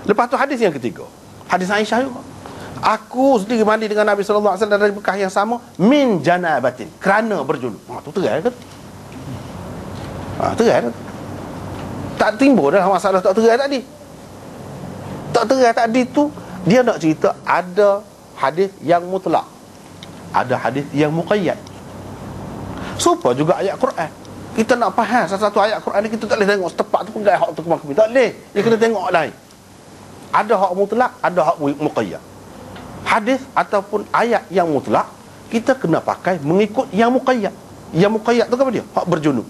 Lepas tu hadis yang ketiga, hadis Aisyah juga. Aku sendiri mandi dengan Nabi sallallahu alaihi wasallam dari bekah yang sama min janabatin, kerana berjunub. Tu terai ke? Terai ke? Tak timbul dah masalah tak terai tadi. Tak terai tadi tu dia nak cerita ada hadis yang mutlak, ada hadis yang muqayyad. Supaya juga ayat Quran. Kita nak faham satu-satu ayat Quran ni, kita tak boleh tengok setepak tu pegang hak tu kemang-kemang. Tak boleh. Dia kena tengok lain. Ada hak mutlak, ada hak muqayyad. Hadis ataupun ayat yang mutlak, kita kena pakai mengikut yang muqayyad. Yang muqayyad tu apa dia? Hak berjunub.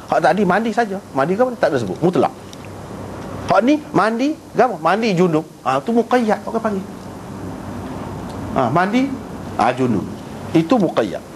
Hak tadi mandi saja. Mandi ke apa? Tak ada sebut. Mutlak. Hak ni mandi apa? Mandi junub. Tu muqayyad orang panggil. Mandi junub. Itu muqayyad.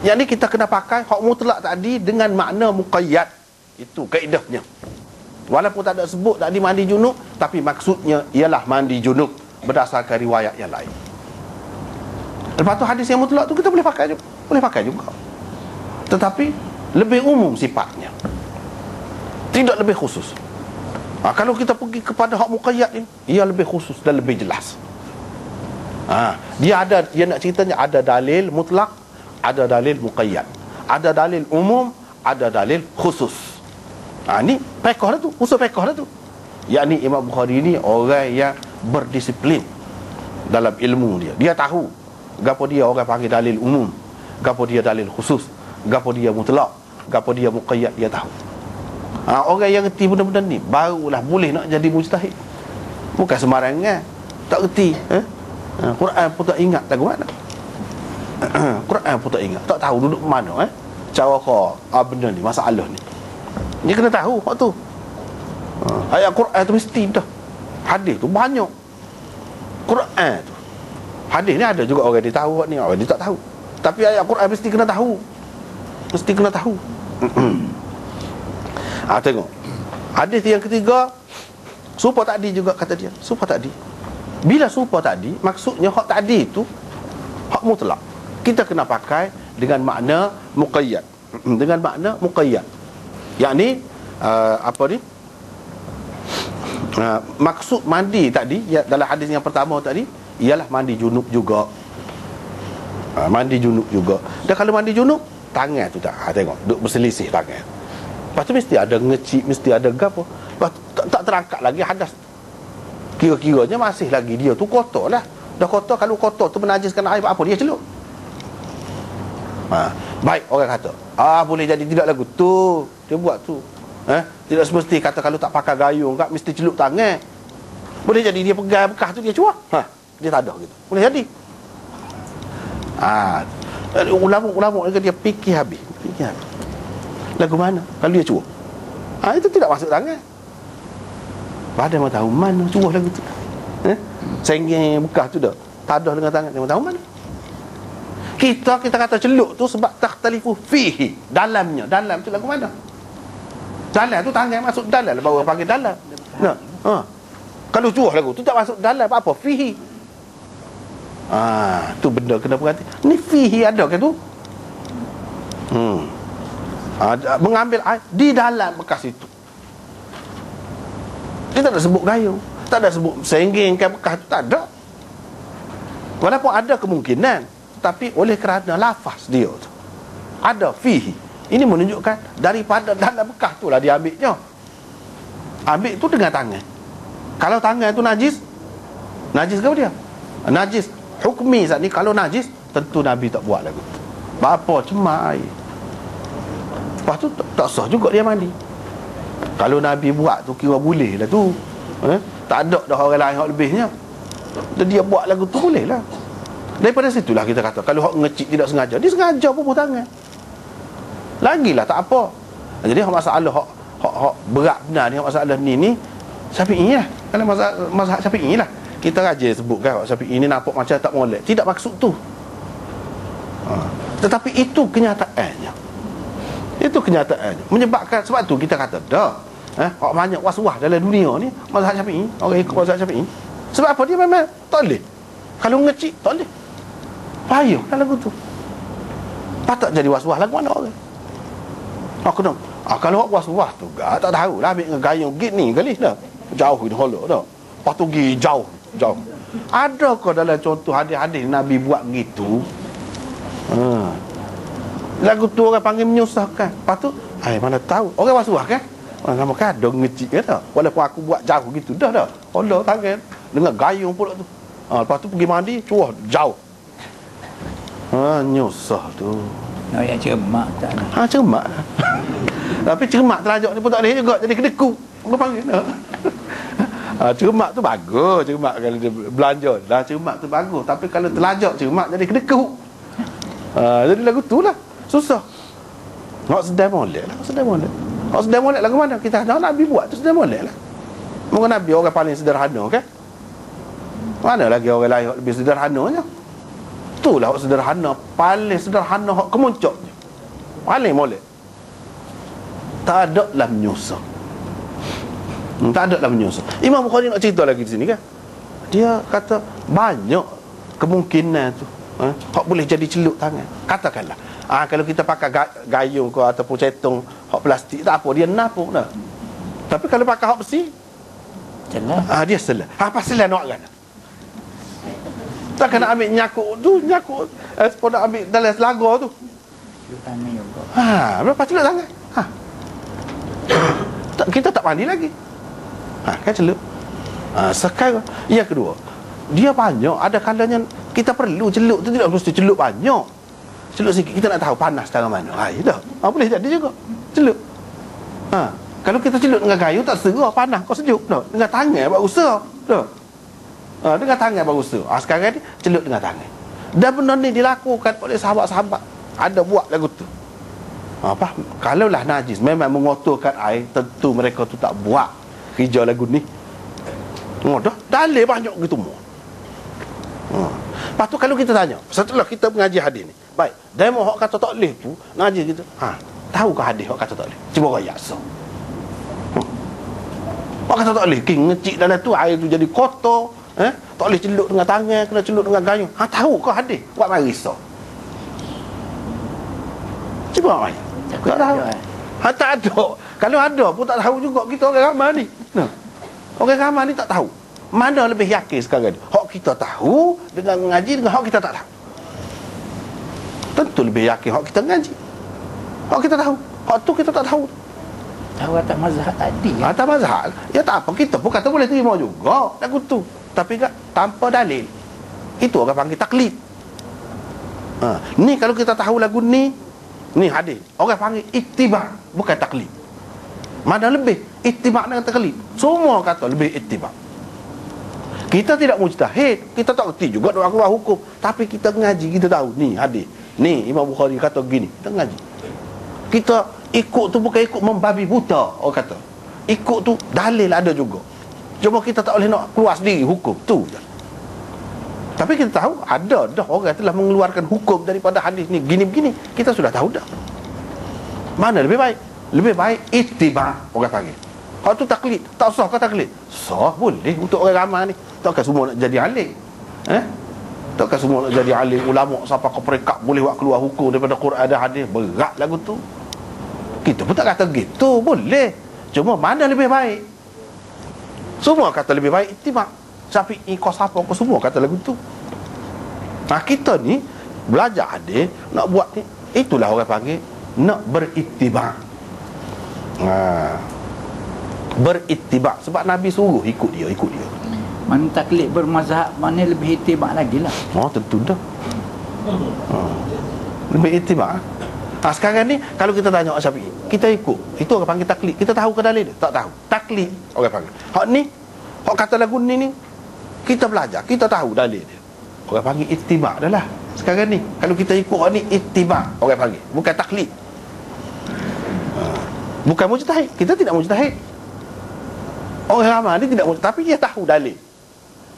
Yang ni kita kena pakai hak mutlak tadi dengan makna muqayyad. Itu kaedahnya. Walaupun tak ada sebut tadi mandi junub, tapi maksudnya ialah mandi junub berdasarkan riwayat yang lain. Lepas tu hadis yang mutlak tu kita boleh pakai juga. Boleh pakai juga. Tetapi lebih umum sifatnya. Tidak lebih khusus. Kalau kita pergi kepada hak muqayyad ni, ia lebih khusus dan lebih jelas. Dia nak ceritanya ada dalil mutlak, ada dalil muqayyad, ada dalil umum, ada dalil khusus. Ni fiqh dah tu, usul fiqh dah tu. Yakni Imam Bukhari ni orang yang berdisiplin dalam ilmu dia. Dia tahu gapo dia orang panggil dalil umum, gapo dia dalil khusus, gapo dia mutlak, gapo dia muqayyad, dia tahu. Orang yang reti benda-benda ni barulah boleh nak jadi mujtahid. Bukan sembarangan. Tak reti, Quran pun tak ingat lagu mana. Quran pun tak ingat, tak tahu duduk mana, cara kau benda ni, masalah ni. Dia kena tahu hak tu. Ayat Quran tu mesti dah. Hadis tu banyak. Quran tu. Hadis ni ada juga orang dia tahu hak ni, orang dia tak tahu. Tapi ayat Quran mesti kena tahu. Mesti kena tahu. Tengok. Hadis yang ketiga, supa tadi juga kata dia. Supa tadi. Bila supa tadi, maksudnya hak tadi tu hak mutlak. Kita kena pakai dengan makna muqayyad. Dengan makna muqayyad. Yakni apa ni? Maksud mandi tadi dalam hadis yang pertama tadi ialah mandi junub juga. Mandi junub juga. Dan kalau mandi junub, tangan tu tak tengok duk berselisih tangan. Lepas tu mesti ada ngecik, mesti ada gapo. Lepas tu, tak terangkat lagi hadas. Kira-kiranya masih lagi dia tu kotor lah. Dah kotor, kalau kotor tu menajiskan air, apa dia celup. Baik orang kata boleh jadi tidak lagu tu dia buat tu. Tidak semesti kata kalau tak pakai gayung tak mesti celup tangan. Boleh jadi dia pegang bekas tu dia cuak. Dia tak ada gitu. Boleh jadi. Ulama dia fikir habis. Lagu mana kalau dia cuak? Itu tidak masuk tangan. Padahal mau tahu mana cuak lagu tu. Senggeng bekas tu dah. Tak ada dengan tangan. Dia mau tahu mana. Kita kata celup tu sebab takhtalifu fihi, dalamnya. Dalam tu lagu mana? Dalam tu tangan masuk dalam, baru panggil dalam. Kalau cuah lagu tu tak masuk dalam, apa? Fihi. Tu benda kena perhati. Ni fihi ada ke tu? Mengambil air di dalam bekas itu. Dia tak ada sebut gayung, tak ada sebut senggengkan bekas tu, tak ada. Walaupun ada kemungkinan, tapi oleh kerana lafaz dia tu ada fihi, ini menunjukkan daripada dalam bekas tu lah dia ambilnya. Ambil tu dengan tangan. Kalau tangan tu najis ke apa dia? Najis hukmi saat ni. Kalau najis, tentu Nabi tak buat lagu. Bapa cemar air. Lepas tu tak sah juga dia mandi. Kalau Nabi buat tu kira boleh lah tu. Tak ada dah orang lain hak lebihnya. Dan dia buat lagu tu boleh lah. Daripada situlah kita kata kalau hak ngecik tidak sengaja, dia sengaja pun tangan. Lagilah tak apa. Jadi hak masalah hak berat benar ni, hak masalah ni Syafi'i lah. Kalau mazhab Syafi'i lah. Kita rajin sebutkan hak Syafi'i ni nampak macam tak molek. Tidak maksud tu. Tetapi itu kenyataannya. Itu kenyataannya. Menyebabkan sebab tu kita kata dah. Hak banyak was-was dalam dunia ni mazhab Syafi'i, orang ikut mazhab Syafi'i. Sebab apa? Dia memang tak boleh. Kalau ngecik tak boleh. Payah lah lagu tu. Patut jadi was-was lagu mana orang. Kalau was-was tu tak tahulah ambil dengan gayung git ni kali dah. Jauh ni holok dah. Lepas tu pergi jauh. Adakah dalam contoh hadis-hadis Nabi buat begitu? Lagu tu orang panggil menyusahkan. Lepas tu, mana tahu. Orang wasuah kan? Orang nama kan ada ngecik kan tak? Walaupun aku buat jauh gitu. Dah. Allah tangan. Dengan gayung pula tu. Lepas tu pergi mandi, cuah jauh. Nyusah tu. Nak yang cermak tak nak. Cermak. Tapi cermak terlajak ni pun tak boleh juga. Jadi kedeku. Orang panggil. Cermak tu bagus. Cermak kalau dia belanja. Dah cermak tu bagus. Tapi kalau terlajak cermak jadi kedeku. Jadi lagu tu lah. Susah. Hak sedai molek lah. Hak sedai molek lagu mana? Kita dah Nabi buat tu sedai molek lah. Mungkin Nabi orang paling sederhana kan? Mana lagi orang lain lebih sederhananya? Itulah hak sederhana. Paling sederhana hak kemuncak je. Paling molek. Tak ada lah menyusah. Tak ada lah menyusah. Imam Bukhari nak cerita lagi di sini kan? Dia kata banyak kemungkinan tu. Hak boleh jadi celup tangan. Katakanlah kalau kita pakai gayung ke ataupun cetung hak plastik tak apa, dia napuk dah. Tapi kalau pakai hak besi celah. Dia selah. Apa selah nak kan? Tak kena ambil nyakuk tu, sepuluh nak ambil dalam selaga tu. Celup tangan juga. Berapa celup tangan? Kita tak mandi lagi. Kan celup. Sekarang yang kedua, dia banyak, ada kalanya kita perlu celup tu, tidak mesti celup banyak. Celup sikit, kita nak tahu panas cara mana. Dah. Boleh jadi juga celup. Kalau kita celup dengan kayu tak serah panas, kau sejuk dah. Dengan tangan buat usaha dah. Dengan tangan buat usaha. Sekarang ni celup dengan tangan. Dan benda ni dilakukan oleh sahabat-sahabat. Ada buat lagu tu. Kalaulah najis memang mengotorkan air, tentu mereka tu tak buat kerja lagu ni. Dah dalil banyak gitu semua. Lepas tu kalau kita tanya, setelah kita mengaji hadis ni, baik, demo hak kata tak boleh tu ngaji kita. Tahukah hadis hak kata tak boleh? Cuba royak so. Hak kata tak boleh, king ngecik dalam tu air tu jadi kotor, tak boleh celup dengan tangan, kena celup dengan gayung. Tahukah hadis? Buat mari so. Cuba mai. Tak tahu. Tak ada. Kalau ada pun tak tahu juga kita orang ramai ni. Orang ramai ni tak tahu. Mana lebih yakin sekarang ni? Hak kita tahu dengan mengaji dengan hak kita tak tahu. Tentu lebih yakin hak kita mengaji. Hak kita tahu. Hak tu kita tak tahu. Tahu atas mazhab tadi. Atas mazhab. Ya tak apa. Kita pun kata boleh terima juga lagu tu. Tapi kan tanpa dalil. Itu orang panggil taklid. Ni kalau kita tahu lagu ni hadis. Orang panggil ittiba, bukan taklid. Mana lebih ittiba dengan taklid? Semua kata lebih ittiba. Kita tidak mujtahid, kita tak reti juga nak keluar hukum, tapi kita ngaji, kita tahu ni hadis. Ni Imam Bukhari kata gini, kita ngaji. Kita ikut tu bukan ikut membabi buta, orang kata. Ikut tu dalil ada juga. Cuma kita tak boleh nak keluar sendiri hukum tu je. Tapi kita tahu ada dah orang telah mengeluarkan hukum daripada hadis ni gini-begini. Kita sudah tahu dah. Mana lebih baik? Lebih baik ittiba, orang panggil. Hak tu taklid. Tak sah ke taklid? Sah boleh untuk orang ramai ni. Takkan semua nak jadi alim. Takkan semua nak jadi alim ulama sampai ke peringkat boleh buat keluar hukum daripada Quran dan hadis. Berat lagu tu. Kita pun tak kata gitu. Boleh. Cuma mana lebih baik? Semua kata lebih baik ittiba. Syafi'i kau siapa kau semua kata lagu tu. Kita ni belajar hadis nak buat ni, itulah orang panggil nak berittiba. Berittiba sebab Nabi suruh ikut dia. Mana taklid bermazhab, mana lebih ittiba lagi lah. Tentu dah. Lebih ittiba. Sekarang ni kalau kita tanya Syafi'i, kita ikut. Itu orang panggil taklid. Kita tahu ke dalil dia? Tak tahu. Taklid orang panggil. Hak ni, hak kata lagu ni kita belajar, kita tahu dalil dia. Orang panggil ittiba dah lah. Sekarang ni kalau kita ikut hak ni ittiba orang panggil, bukan taklid. Bukan mujtahid. Kita tidak mujtahid. Orang ramai ni tidak mujtahid, tapi dia tahu dalil.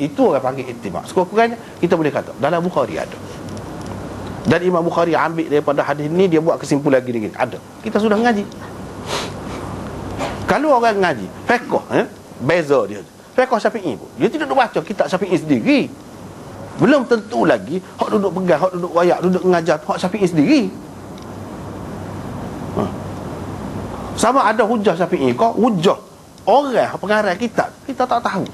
Itu orang panggil ittiba. Sekurang-kurangnya kita boleh kata dalam Bukhari ada. Dan Imam Bukhari ambil daripada hadis ni, dia buat kesimpulan gini-gini. Ada. Kita sudah ngaji. Kalau orang ngaji fiqh, beza dia. Fiqh Syafi'i pun, dia tidak duk baca kitab Syafi'i sendiri. Belum tentu lagi hak duduk pegang, hak duduk wayak, duduk mengajar hak Syafi'i sendiri. Sama ada hujah Syafi'i kau hujah orang pengarang kitab, kita tak tahu.